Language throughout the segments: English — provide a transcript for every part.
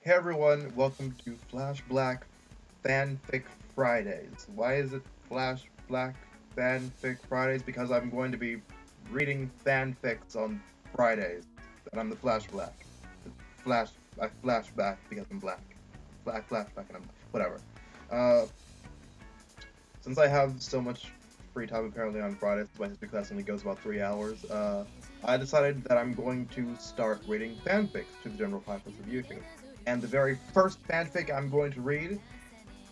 Hey everyone, welcome to FlashBlack Fanfic Fridays. Why is it FlashBlack Fanfic Fridays? Because I'm going to be reading fanfics on Fridays, and I'm the FlashBlack. I flashback because I'm black. Flashback and I'm whatever. Uh, since I have so much free time apparently on Fridays, my history class only goes about 3 hours. I decided that I'm going to start reading fanfics to the general populace of YouTube. And the very first fanfic I'm going to read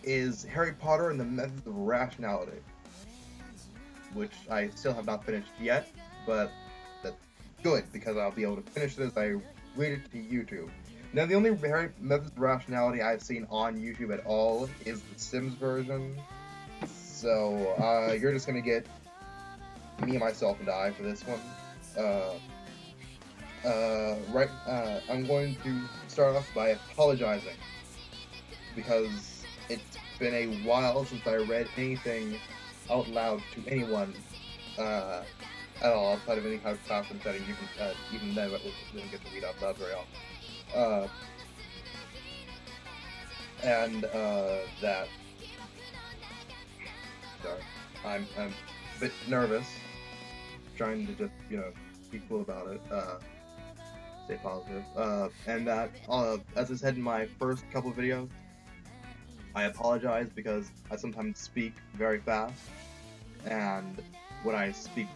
is Harry Potter and the Methods of Rationality, which I still have not finished yet, but that's good because I'll be able to finish it as I read it to YouTube. Now, the only Methods of Rationality I've seen on YouTube at all is the Sims version, so you're just gonna get me, myself, and I for this one. I'm going to start off by apologizing because it's been a while since I read anything out loud to anyone at all, outside of any kind of classroom setting. Even then, I didn't get to read out loud very often. Sorry, I'm a bit nervous, trying to just be cool about it. Stay positive. And that, as I said in my first couple of videos, I apologize because I sometimes speak very fast, and when I speak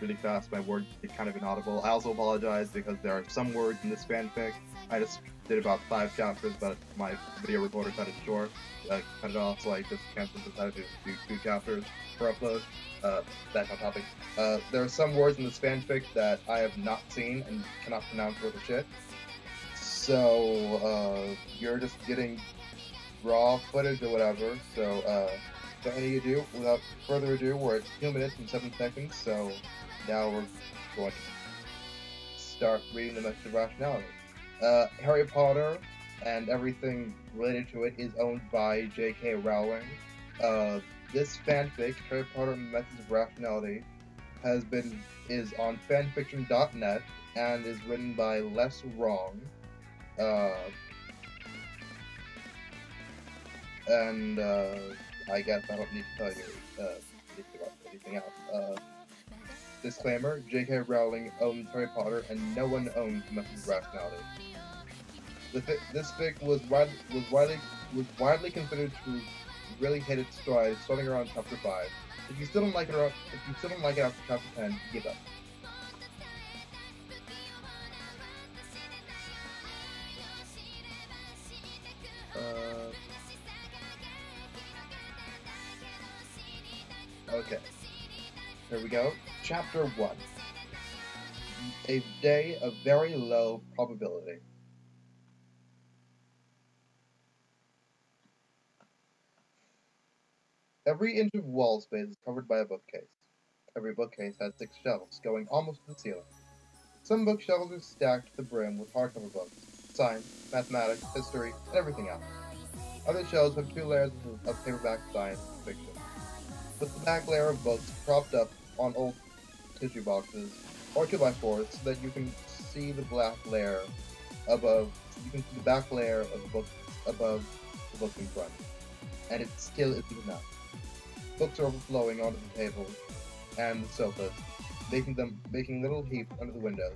really fast, my words get kind of inaudible. I also apologize because there are some words in this fanfic. I just did about 5 chapters, but my video recorder cut it short, cut it off, so I just canceled, decided to do 2 chapters for upload. That's on topic. There are some words in this fanfic that I have not seen and cannot pronounce worth of shit. So, you're just getting raw footage or whatever. So, without further ado, we're at 2 minutes and 7 seconds, so now we're going to start reading the Methods of Rationality. Harry Potter and everything related to it is owned by J.K. Rowling. This fanfic, Harry Potter and the Methods of Rationality, is on fanfiction.net and is written by Less Wrong. I guess I don't need to tell you anything else. Disclaimer: J.K. Rowling owns Harry Potter, and no one owns the Methods of Rationality. This fic was widely considered to really hit its stride, starting around chapter 5. If you still don't like it after chapter 10, give up. Okay. Here we go. Chapter 1. A day of very low probability. Every inch of wall space is covered by a bookcase. Every bookcase has 6 shelves, going almost to the ceiling. Some bookshelves are stacked to the brim with hardcover books, science, mathematics, history, and everything else. Other shelves have 2 layers of paperback science fiction, with the back layer of books propped up on old tissue boxes or 2x4s so that you can see the black layer above. You can see the back layer of the book above the book in front, and it still isn't enough. Books are overflowing onto the tables and the sofas, making little heaps under the windows.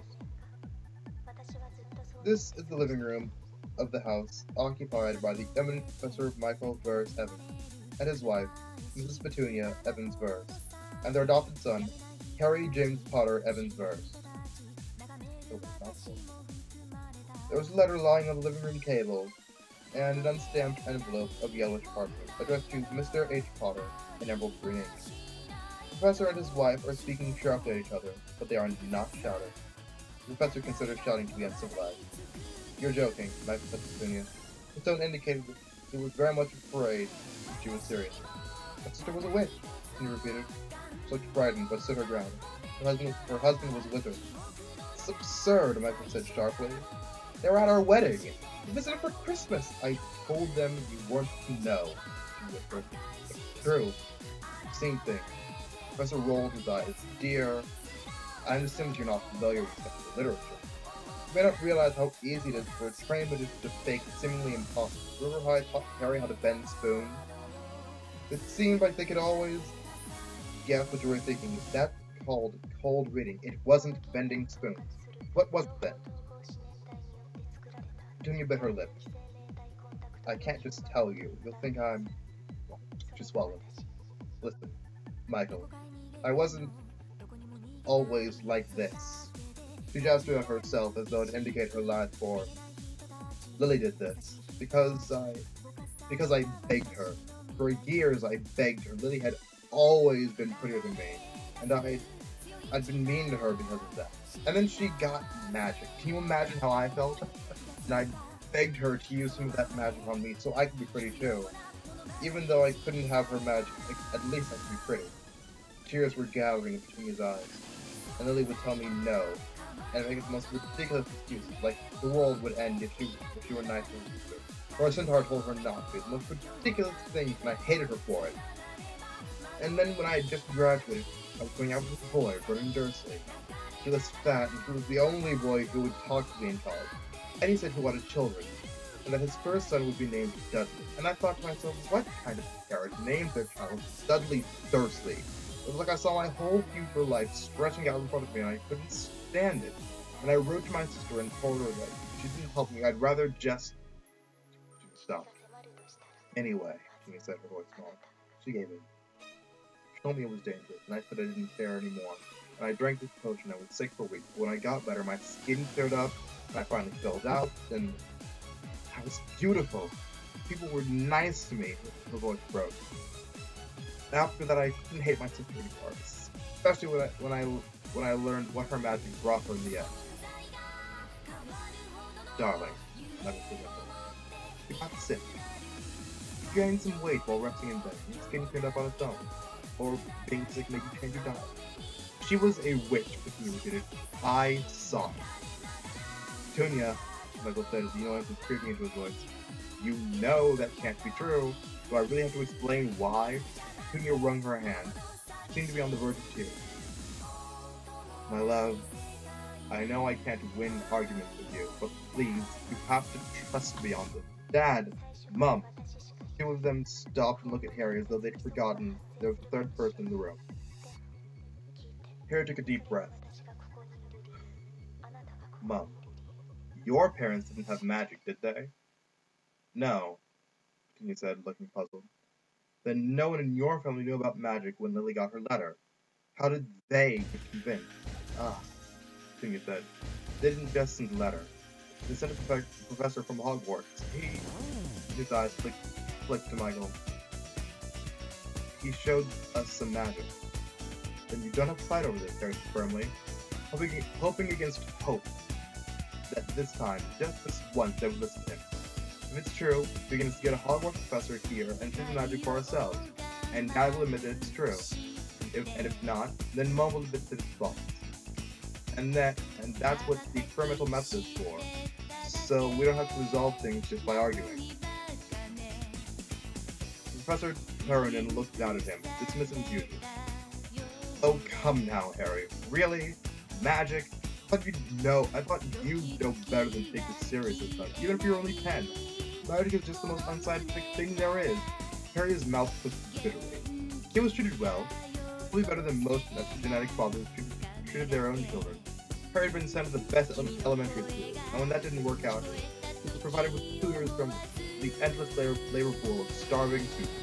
This is the living room of the house, occupied by the eminent Professor Michael Verse Evans and his wife, Mrs. Petunia Evans Verse, and their adopted son, Harry James Potter Evans Verse. There was a letter lying on the living room table, and an unstamped envelope of yellowish parchment, addressed to Mr. H. Potter in emerald green ink. The professor and his wife are speaking sharply at each other, but they are not shouting. The professor considers shouting to be uncivilized. "You're joking," my Professor Petunia. His tone indicated that he was very much afraid that she was serious. "My sister was a witch," he repeated. She looked frightened, but stood her ground. Her husband was with her. "It's absurd," Michael said sharply. "They were at our wedding. We visited for Christmas." "I told them you weren't to know," he whispered. "It's true. I've seen things." The professor rolled his eyes. "Dear, I understand that you're not familiar with sexual literature. may not realize how easy it is for a trained magician to fake seemingly impossible. Remember how I taught Harry how to bend spoons? It seemed like they could always guess what you were thinking. That's called cold reading. It wasn't bending spoons. What was it then? Petunia bit her lip. I can't just tell you. You'll think I'm... Well, she swallowed. Listen, Michael, I wasn't always like this. She gestured at herself as though to indicate her last for Lily did this because I begged her. For years I begged her. Lily had always been prettier than me, and I'd been mean to her because of that. And then she got magic. Can you imagine how I felt? And I begged her to use some of that magic on me so I could be pretty too. Even though I couldn't have her magic, at least I could be pretty. Tears were gathering in Petunia's eyes, and Lily would tell me no, and make the most ridiculous excuses, like the world would end if she were nice to her. Or a centaur told her not to. The most ridiculous things, and I hated her for it. And then when I had just graduated, I was going out with a boy, Vernon Dursley. He was fat, and he was the only boy who would talk to me in college. And he said he wanted children, and that his first son would be named Dudley. And I thought to myself, what kind of parent names their child Dudley Dursley? It was like I saw my whole future life stretching out in front of me, and I couldn't stand it. And I wrote to my sister and told her that if she didn't help me, I'd rather just... She stopped. Anyway, she said, her voice small. She gave in. She told me it was dangerous, and I said I didn't care anymore. And I drank this potion. I was sick for weeks. But when I got better, my skin cleared up, and I finally filled out, and I was beautiful. People were nice to me. Her voice broke. After that, I didn't hate my sister anymore, especially when I learned what her magic brought her in the end. Darling, let me forget that. You got sick. You gained some weight while resting in bed, and your skin cleared up on its own. Or being sick made you change your diet. She was a witch, Petunia repeated. I saw it. Petunia, Michael said as the annoyance was creeping into his voice. You know that can't be true. Do I really have to explain why? Petunia wrung her hand. She seemed to be on the verge of tears. My love, I know I can't win arguments with you, but please, you have to trust me on this. Dad, Mom. Two of them stopped and looked at Harry as though they'd forgotten there was a third person in the room. Harry took a deep breath. Mom, your parents didn't have magic, did they? No, he said, looking puzzled. Then no one in your family knew about magic when Lily got her letter. How did they get convinced? Ah, Petunia said. They didn't just send the letter. They sent a professor from Hogwarts. His eyes flicked to Michael. He showed us some magic. Then you don't have to fight over this, Harry said firmly. Hoping against hope that this time, just this once, they would listen to him. If it's true, we can get a Hogwarts professor here and choose magic for ourselves, and Dad will admit that it's true. If not, then Mom will admit that it's false. And that's what the experimental method is for. So we don't have to resolve things just by arguing. Professor Perronin looked down at him, dismissive as usual. Oh, come now, Harry. Really? Magic? I thought you'd know better than take it seriously, even if you're only 10. Magic is just the most unscientific thing there is. Harry's mouth twisted bitterly. He was treated well, probably better than most genetic fathers treated their own children. Harry had been sent to the best elementary school, and when that didn't work out, he was provided with tutors from the endless labor pool of starving students.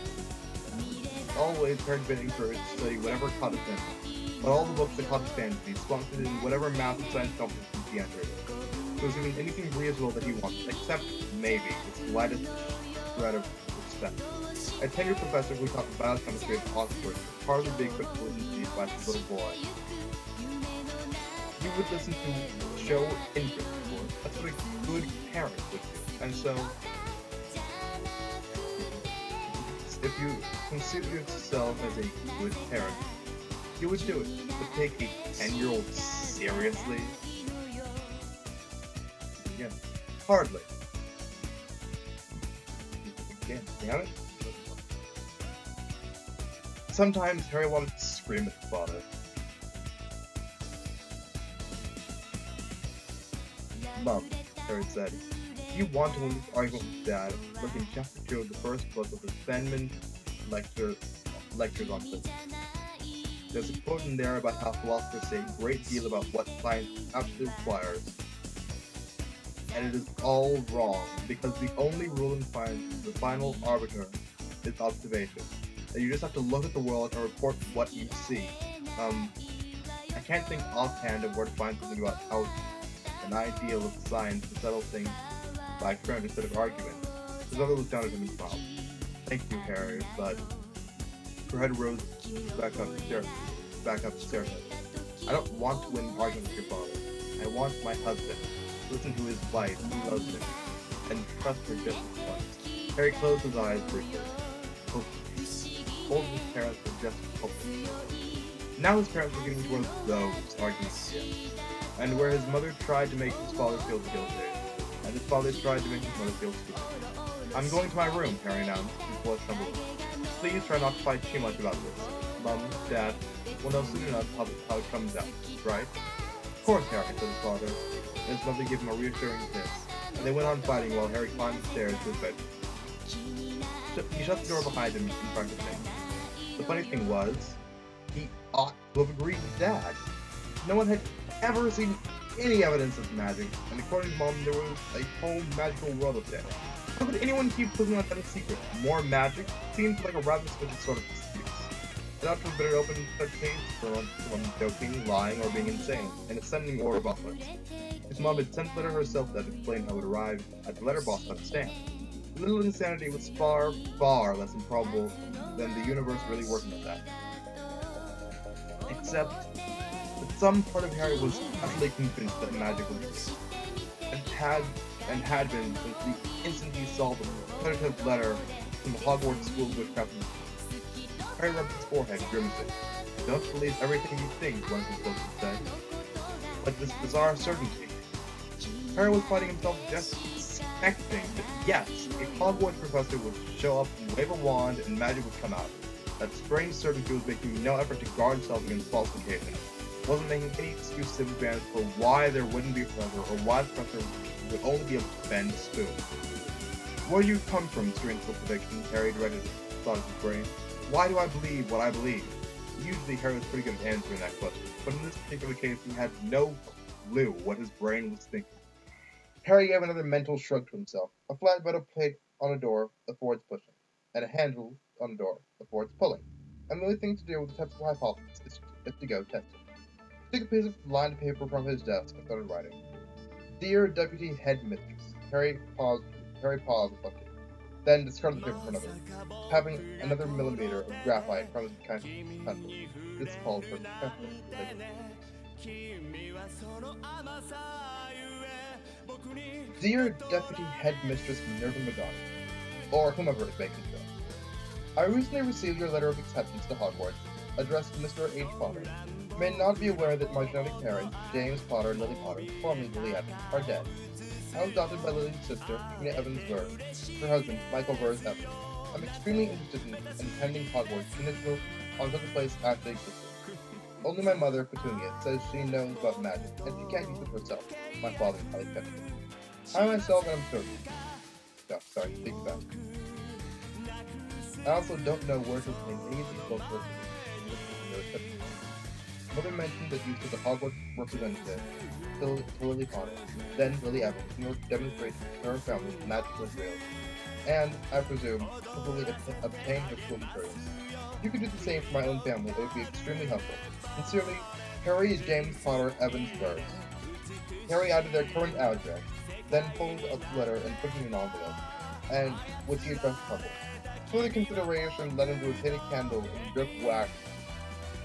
Always, Harry had been encouraged to study whatever caught his fancy, but all the books that caught his fancy sponsored in whatever math and science competitions he entered. There was even anything reasonable that he wanted, except maybe the slightest shred of respect. A tenured professor who taught biochemistry at Oxford was hardly being put to disease by his little boy. You would listen to show interest, of course. That's what a good parent would do. And so, if you consider yourself as a good parent, you would do it. But take a 10-year-old seriously? Yeah, hardly. Again, damn it. Sometimes Harry wanted to scream at his father. Mom, Harry said, if you want to win this argument with Dad, look in chapter 2 of the first book of the Feynman lectures on physics. There's a quote in there about how philosophers say a great deal about what science absolutely requires, and it is all wrong, because the only rule in science, the final arbiter, is observation. And you just have to look at the world and report what you see. I can't think offhand of where to find something about how an ideal of science to settle things by experiment instead of argument. His mother looked down at him and smiled. Thank you, Harry, but her head rose back up the staircase. I don't want to win an argument with your father. I want my husband to listen to his wife who loves him, and trust her just as much. Harry closed his eyes briefly. Both his parents were just hopeless. Now his parents were getting towards those arguments again, and where his mother tried to make his father feel guilty, and his father tried to make his mother feel stupid. I'm going to my room, Harry announced, his voice trembling. Please try not to fight too much about this. Mom, Dad, will know soon enough how it comes out, right? Of course, Harry, said his father, and his mother gave him a reassuring kiss, and they went on fighting while Harry climbed the stairs to his bedroom. He shut the door behind him in front of him. The funny thing was, he ought to have agreed with Dad. No one had ever seen any evidence of magic, and according to Mom, there was a whole magical world up there. How could anyone keep putting on that a secret? More magic seemed like a rather suspicious sort of excuse. It ought to have been an open such case for one joking, lying, or being insane, in ascending order of offense. His mom had sent a letter herself that explained how it arrived at the letterbox on a stamp. Little insanity was far, far less improbable than the universe really working at that. Except that some part of Harry was utterly convinced that magic was real, and had been since the instant he saw the putative letter from the Hogwarts School of Witchcraft. Harry rubbed his forehead, grimacing. Don't believe everything you think, one of his books said. But this bizarre certainty. Harry was finding himself just expecting that, yes, a Hogwarts professor would show up and wave a wand and magic would come out. That strange certainty was making no effort to guard himself against falsification. Wasn't making any excuses in advance for why there wouldn't be a professor, or why the professor would only be able to bend a spoon. Where do you come from, strange prediction? Harry directed his thought of his brain. Why do I believe what I believe? Usually Harry was pretty good at answering that question, but in this particular case he had no clue what his brain was thinking. Harry gave another mental shrug to himself. A flat metal plate on a door affords pushing, and a handle on a door affords pulling. And the only thing to do with the testable hypothesis is to go test it. He took a piece of lined paper from his desk and started writing. Dear Deputy Headmistress. Harry paused reflected, then discarded the paper for another, having another millimeter of graphite from his pencil. This called for careful. Dear Deputy Headmistress Minerva McGonagall, or whomever it may concern, I recently received your letter of acceptance to Hogwarts, addressed to Mr. H. Potter. You may not be aware that my genetic parents, James Potter and Lily Potter, formerly Lily Evans, are dead. I was adopted by Lily's sister, Tina Evans Burr, her husband, Michael Burrs Evans. I'm extremely interested in attending Hogwarts, initial on such a place after they existed. Only my mother, Petunia, says she knows about magic, and she can't use it herself. My father is highly skeptical. I myself am certain. Take it back. I also don't know where to obtain any of these books or Mother mentioned that you took the Hogwarts representative to Lily Potter, then Lily Evans, in order to demonstrate to her family's magical materials, and, I presume, hopefully obtain her school materials. If you could do the same for my own family, it would be extremely helpful. Sincerely, Harry James Potter Evans Burrs. Harry added their current address, then folded up the letter and put it in an envelope, and which he addressed to public. Further consideration led him to rotate a candle and drip wax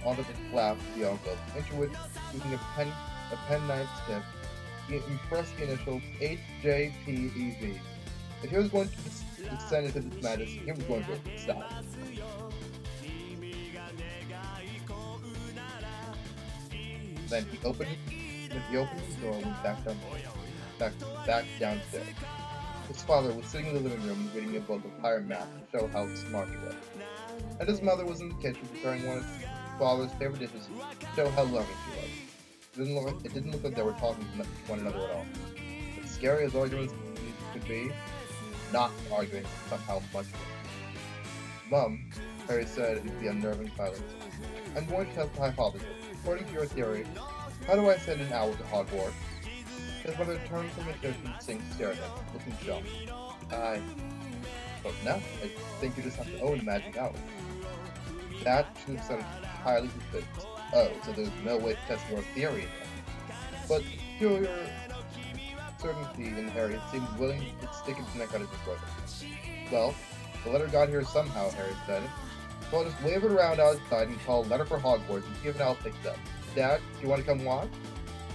onto the flap of the envelope, into which, using a penknife tip, he impressed the initials HJPEV. If he was going to descend into this madness, he was going to stop. Then he opened his door and went back downstairs. His father was sitting in the living room reading a book of higher math to show how smart he was. And his mother was in the kitchen preparing one of his father's favorite dishes to show how loving she was. It didn't look like they were talking to one another at all. scary as arguments could be, not arguing somehow much worse. Mum, Harry said in the unnerving silence, I'm going to test the hypothesis. According to your theory, how do I send an owl to Hogwarts? His mother turned from the kitchen and Sing stared at him, looking shocked. But no, I think you just have to own a magic owl. That should have sounded highly suspicious. Oh, so there's no way to test your theory then. But peculiar certainty in Harry seemed willing to stick its neck out of his brother. Well, the letter got here somehow, Harry said. So I'll just wave it around outside and call Letter for Hogwarts and see if an owl picks up. Dad, do you want to come watch?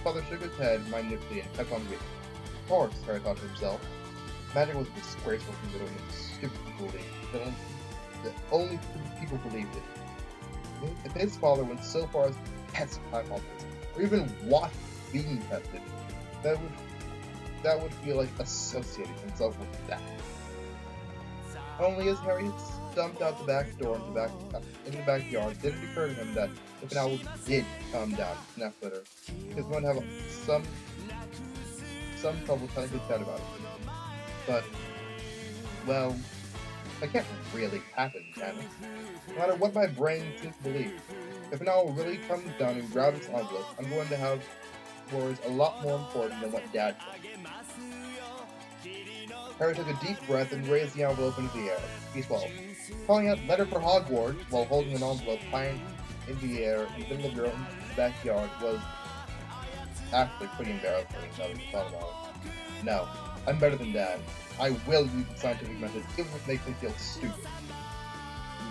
Father shook his head minutely and kept on reading. Of course, Harry thought to himself. Magic was a disgraceful thing that only stupid people believed. That only people believed it. If his father went so far as to test hypothesis, or even watch being tested, that would feel like associating himself with that. Only as Harry stumped out the back door into the backyard, did it occur to him that if an owl did come down to snap litter, he was going to have some trouble telling his dad about it. But, well, that can't really happen, can it? No matter what my brain seems to believe, if an owl really comes down and grabs its envelope, I'm going to have worries a lot more important than what Dad thinks. Harry took a deep breath and raised the envelope into the air. He swallowed. Calling out Letter for Hogwarts while holding an envelope high in the air in the middle of your own backyard was actually pretty embarrassing now that you thought about it. No, I'm better than Dad. I will use the scientific method even if it makes me feel stupid.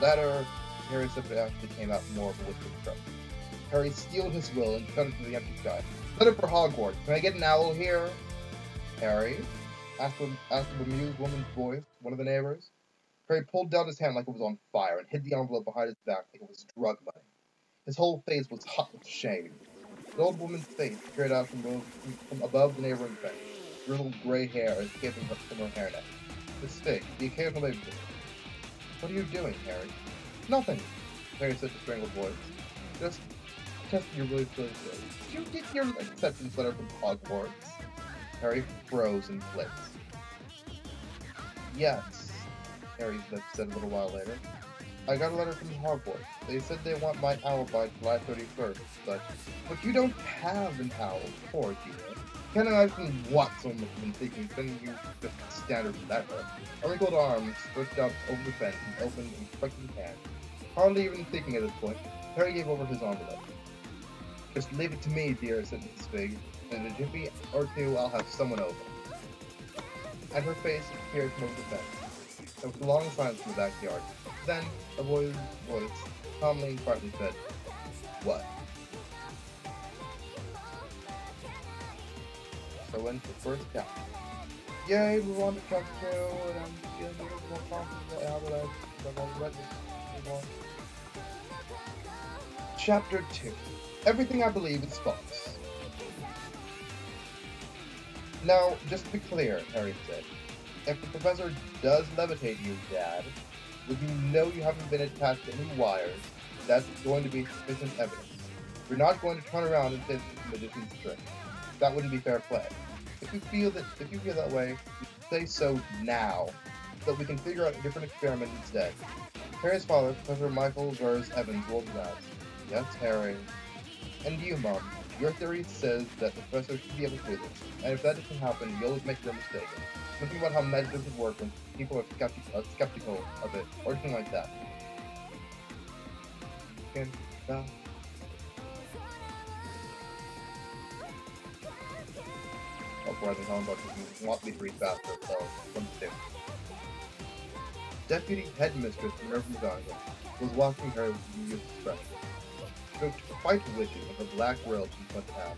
Letter, Harry said, but actually came out more of a whispered trust. Harry steeled his will and shouted to the empty sky. Letter for Hogwarts. Can I get an owl here? Harry? Asked a bemused woman's voice, one of the neighbors. Harry pulled down his hand like it was on fire and hid the envelope behind his back like it was drug money. His whole face was hot with shame. The old woman's face peered out from above the neighboring fence, grizzled gray hair escaping from her hairnet. Miss Fig, the occasional babysitter. What are you doing, Harry? Nothing, Harry said with a strangled voice. Just you're really silly. Did you get your acceptance letter from Hogwarts? Harry froze and blinked. Yes, Harry's lips said a little while later. I got a letter from Hogwarts. They said they want my owl by July 31st, but you don't have an owl, poor dear. Can't imagine what someone must have been thinking, sending you just a standard letter. A wrinkled arm stretched out over the fence and opened an expectant hand. Hardly even thinking at this point, Harry gave over his envelope. Just leave it to me, dear, said Mrs. Fig. In a jiffy or two, I'll have someone over. And her face appeared from over the fence. There was a long silence in the backyard. Then, a voice, calmly and quietly said, What? So went the first chapter. Yay, we want to chapter 2, and I'm feeling a little more confident now that I've read this. Chapter 2. Everything I believe is false. Now, just to be clear, Harry said, if the professor does levitate you, Dad, would you know you haven't been attached to any wires, that's going to be sufficient evidence. You're not going to turn around and say it's a magician's trick. That wouldn't be fair play. If you feel that way, you say so now, so that we can figure out a different experiment instead. Harry's father, Professor Michael Vers Evans, rolled his eyes. Yes, Harry. And you, Mom, your theory says that the professor should be able to do this, and if that doesn't happen, you always make your mistake. Something about how magic doesn't work when people are skeptical of it, or anything like that. Oh, boy, I think I'm about to want me to read faster, so let's do. Deputy Headmistress Minerva McGonagall was watching her with a amused expression. She looked quite witty with her black robes and front hat.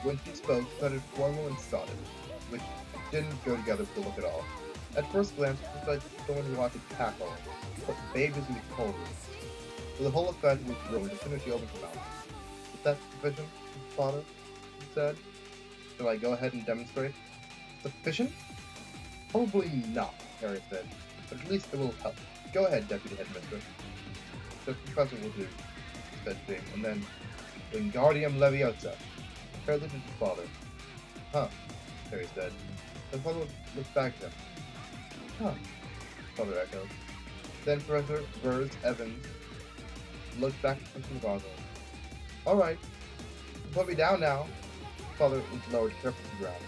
When she spoke, she sounded formal and stolid, which didn't go together with the look at all. At first glance, it looked like someone who wanted to tackle and put babies in the cold rooms. So the whole effect was ruined as soon as she opened her mouth. Is that sufficient, father? He said. Shall I go ahead and demonstrate? Sufficient? Probably not, Harry said, but at least it will help. Go ahead, Deputy Headmistress. The professor will do, said Fig, and then, Wingardium Leviosa. Harry looked at his father. Huh, Harry said. The father looked back at him. Huh, father echoed. Then Professor Burrs Evans looked back at Mr. McGonagall. Alright, put me down now. Father lowered carefully to the ground.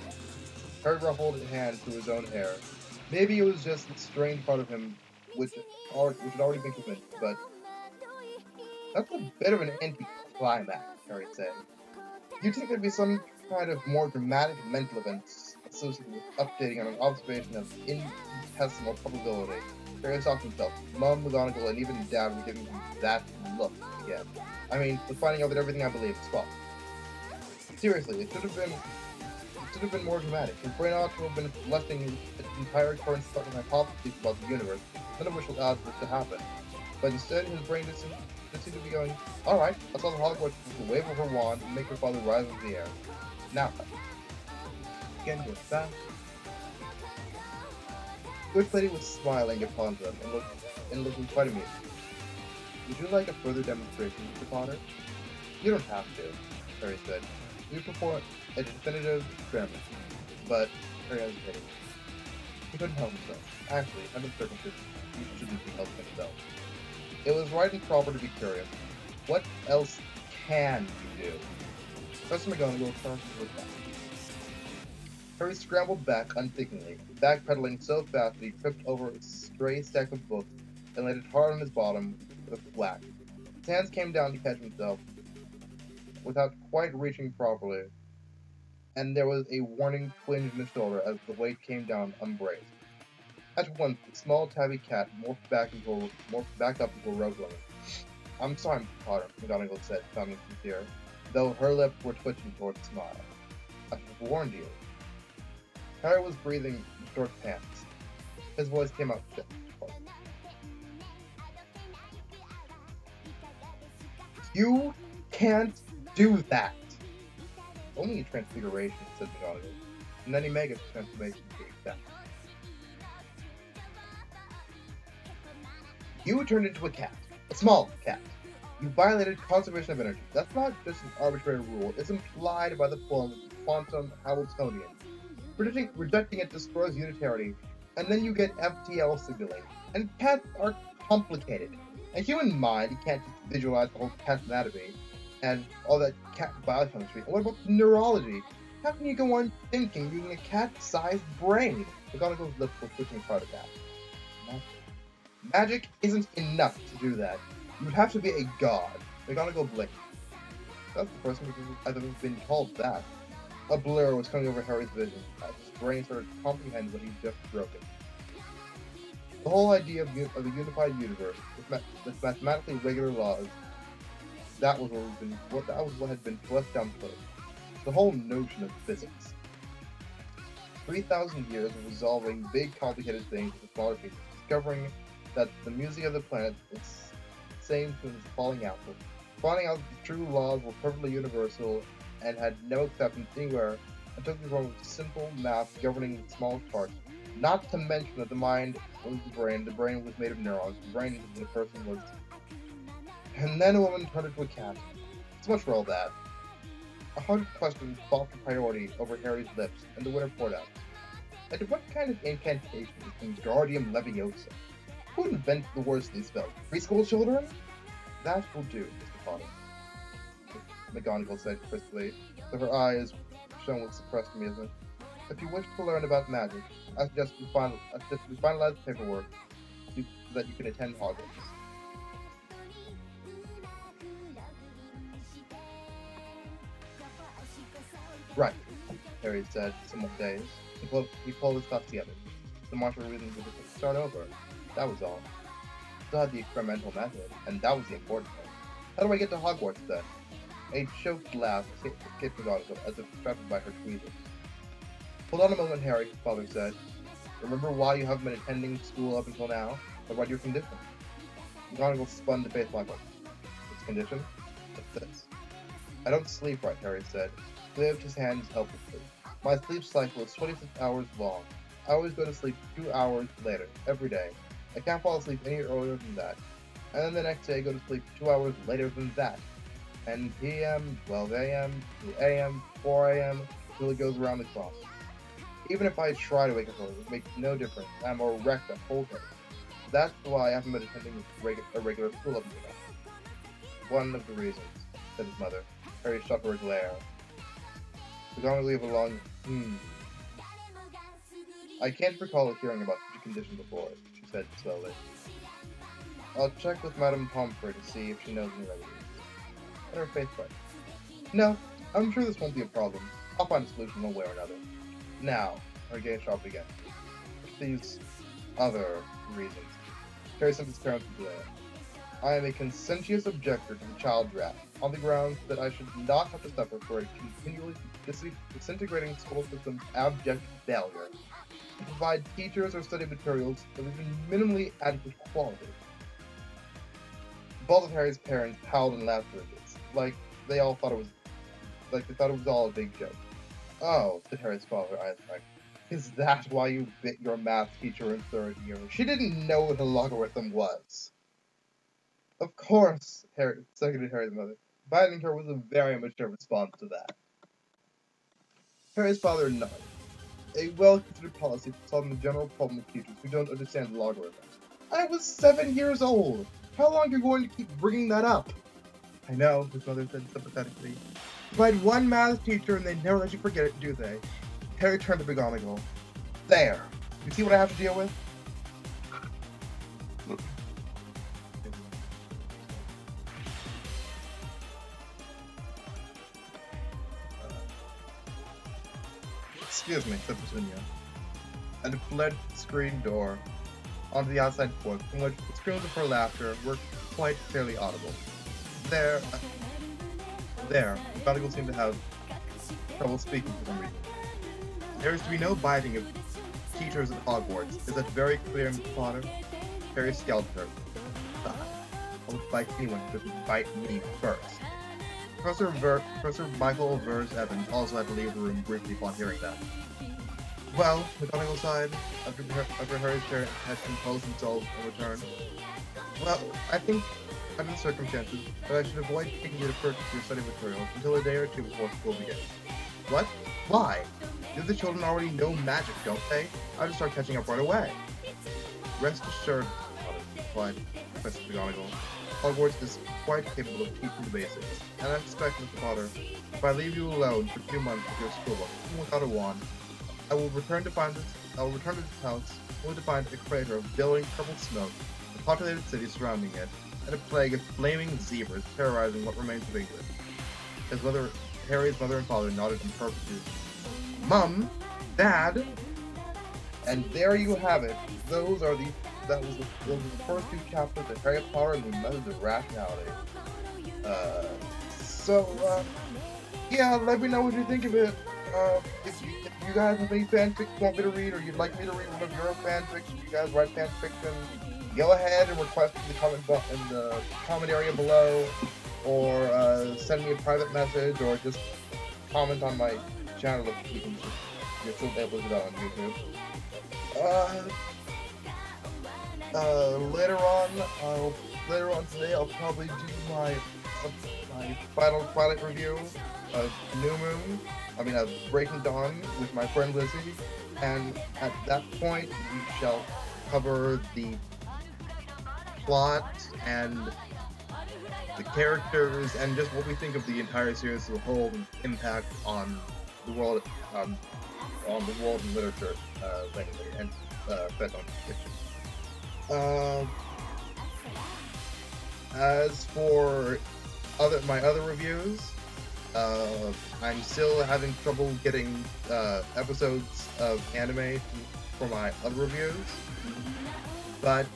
Harry ruffled his hand through his own hair. Maybe it was just the strange part of him which had already been convinced, but that's a bit of an anticlimax, Harry said. You'd think there'd be some kind of more dramatic mental events associated with updating on an observation of infinitesimal probability. Harry stopped himself. Mum, McGonagall, and even Dad were giving him that look again. I mean, with finding out that everything I believe is false. Seriously, it should have been more dramatic. His brain ought to have been collecting its entire current stock of hypotheses about the universe, none of which will allow this to happen. But instead, his brain just seemed to be going, alright, I'll tell the Hogwarts to wave her wand and make her father rise into the air. Now, again with that. The Witch Lady was smiling upon them and looking quite amused. Would you like a further demonstration, Mr. Potter? You don't have to, Harry said. We perform a definitive experiment. But Harry hesitated. He couldn't help himself. Actually, under the circumstances, he shouldn't be helping himself. It was right and proper to be curious. What else can you do? Professor McGonagall turned to look back. Harry scrambled back unthinkingly, backpedaling so fast that he tripped over a stray stack of books and landed hard on his bottom with a thwack. His hands came down to catch himself without quite reaching properly, and there was a warning twinge in his shoulder as the weight came down unbraced. At once, the small tabby cat morphed back up into a rogue woman. I'm sorry, Mr. Potter, McGonagall said, sounding sincere, though her lips were twitching toward a smile. I should have warned you. Harry was breathing in short pants. His voice came out thick. You can't do that! Only a transfiguration, said McGonagall, and then he made a transformation to exact. You turned into a cat. A small cat. You violated conservation of energy. That's not just an arbitrary rule. It's implied by the poem Quantum Hamiltonian. Rejecting it destroys unitarity, and then you get FTL signaling. And cats are complicated. A human mind, you can't just visualize the whole cat's anatomy and all that cat biochemistry. And what about neurology? How can you go on thinking using a cat-sized brain? McGonagall's lips were twitching part of that. Magic isn't enough to do that. You would have to be a god. McGonagall blinked. That's the first time I've ever been told that. A blur was coming over Harry's vision as his brain started to comprehend what he'd just broken. The whole idea of a unified universe with mathematically regular laws, that was what had been thrust down the throat. The whole notion of physics. 3,000 years of resolving big complicated things into smaller pieces, discovering that the music of the planet is the same as falling out. Finding out that the true laws were perfectly universal and had no acceptance anywhere, and took the form of simple math governing the smallest parts. Not to mention that the mind was the brain was made of neurons, the brain of the person was... And then a woman turned into a cat. So much for all that. 100 questions fought for priority over Harry's lips, and the winner poured out. And what kind of incantation is Wingardium Leviosa? Who invented the words of these spells? Preschool children? That will do, Mr. Potter, McGonagall said crisply, though her eyes shone with suppressed amusement. If you wish to learn about magic, I suggest we finalize the paperwork so that you can attend Hogwarts. Right, Harry said, somewhat dazed. He pulled his thoughts together. The martial reason would just start over. That was all. Still had the experimental method, and that was the important thing. How do I get to Hogwarts, then? A choked laugh escaped McGonagall as if distracted by her tweezers. Hold on a moment, Harry, his father said. Remember why you haven't been attending school up until now? Or what your condition? McGonagall spun to face Michael. Its condition? It's this. I don't sleep right, Harry said. He waved his hands helplessly. My sleep cycle is 26 hours long. I always go to sleep 2 hours later, every day. I can't fall asleep any earlier than that. And then the next day I go to sleep 2 hours later than that. 10 p.m., 12 a.m., 2 a.m., 4 a.m., until it goes around the clock. Even if I try to wake up early, it makes no difference. I'm a wreck the whole day. That's why I haven't been attending a regular school up until now. One of the reasons, said his mother. Harry shot her a glare. We're going to leave a long I can't recall hearing about such a condition before, she said slowly. I'll check with Madame Pomfrey to see if she knows any remedies. And her face brightened. No, I'm sure this won't be a problem. I'll find a solution one way or another. Now, her gaze sharp again. These other reasons. Harry sent his parents to glare. I am a conscientious objector to the child draft, on the grounds that I should not have to suffer for a continually disintegrating school system's abject failure to provide teachers or study materials of even minimally adequate quality. Both of Harry's parents howled and laughed at this, like they thought it was all a big joke. Oh, said Harry's father, eyes wide. Is that why you bit your math teacher in third year? She didn't know what a logarithm was. Of course, seconded Harry's mother. Biting her was a very mature response to that. Harry's father nodded. A well-considered policy for solving the general problem of teachers who don't understand the logarithm. I was 7 years old. How long are you going to keep bringing that up? I know, his mother said sympathetically. You had one math teacher and they never let you forget it, do they? Harry turned to McGonagall. There. You see what I have to deal with? Excuse me, said Virginia, and fled the screen door onto the outside porch, from which the screams of her laughter were quite clearly audible. There, McGonagall seemed to have trouble speaking for some reason. There is to be no biting of teachers at Hogwarts. Is that very clear, Mr. Potter? Harry scowled at her. I would bite anyone who doesn't bite me first. Professor Michael Vers Evans also had to leave the room briefly upon hearing that. Well, McGonagall sighed, after Harry's parents had composed themselves and returned. Well, I think, under the circumstances, that I should avoid taking you to purchase your study materials until a day or two before school begins. What? Why? Do the children already know magic, don't they? I'll just start catching up right away. Rest assured, replied Professor McGonagall. Hogwarts is quite capable of teaching the basics, and I expect, Mr. Potter, if I leave you alone for 2 months with your schoolbook, even without a wand, I will return to this house, only to find a crater of billowing purple smoke, a populated city surrounding it, and a plague of flaming zebras terrorizing what remains of England. Harry's mother and father nodded in perfect unison. Mum, Dad, and there you have it. Those were the first 2 chapters of Harry Potter and the Methods of Rationality. Yeah, let me know what you think of it. If you guys have any fanfics you want me to read, or you'd like me to read one of your fanfics, if you guys write fanfiction, go ahead and request in the comment area below, or send me a private message, or just comment on my channel if you're still able to do that on YouTube. Later on today, I'll probably do my final Twilight review of Breaking Dawn with my friend Lizzie, and at that point we shall cover the plot and the characters and just what we think of the entire series as a whole and impact on the world, and literature, mainly, and fed on fiction. As for my other reviews, I'm still having trouble getting episodes of anime for my other reviews, but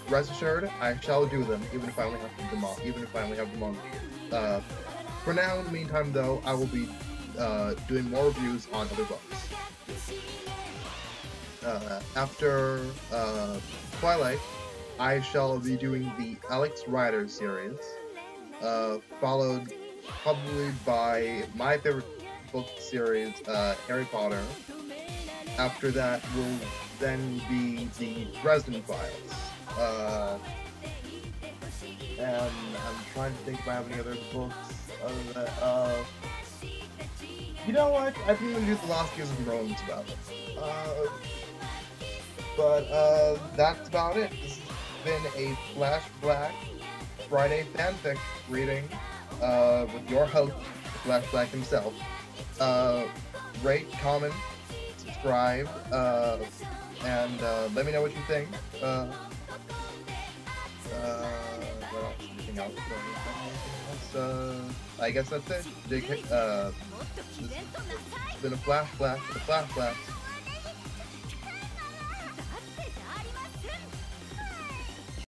rest assured, I shall do them, even if I only have them on. For now, in the meantime, though, I will be doing more reviews on other books. After Twilight, I shall be doing the Alex Rider series, followed probably by my favorite book series, Harry Potter. After that will then be the Dresden Files. And I'm trying to think if I have any other books other than that. You know what? I think I'm gonna do the Lost Gears and Groans about it. That's about it. This has been a FlashBlack Friday fanfic reading with your host, FlashBlack himself. Rate, comment, subscribe, and let me know what you think. What else? Anything else? I guess that's it. JK, this has been a FlashBlack with a FlashBlack.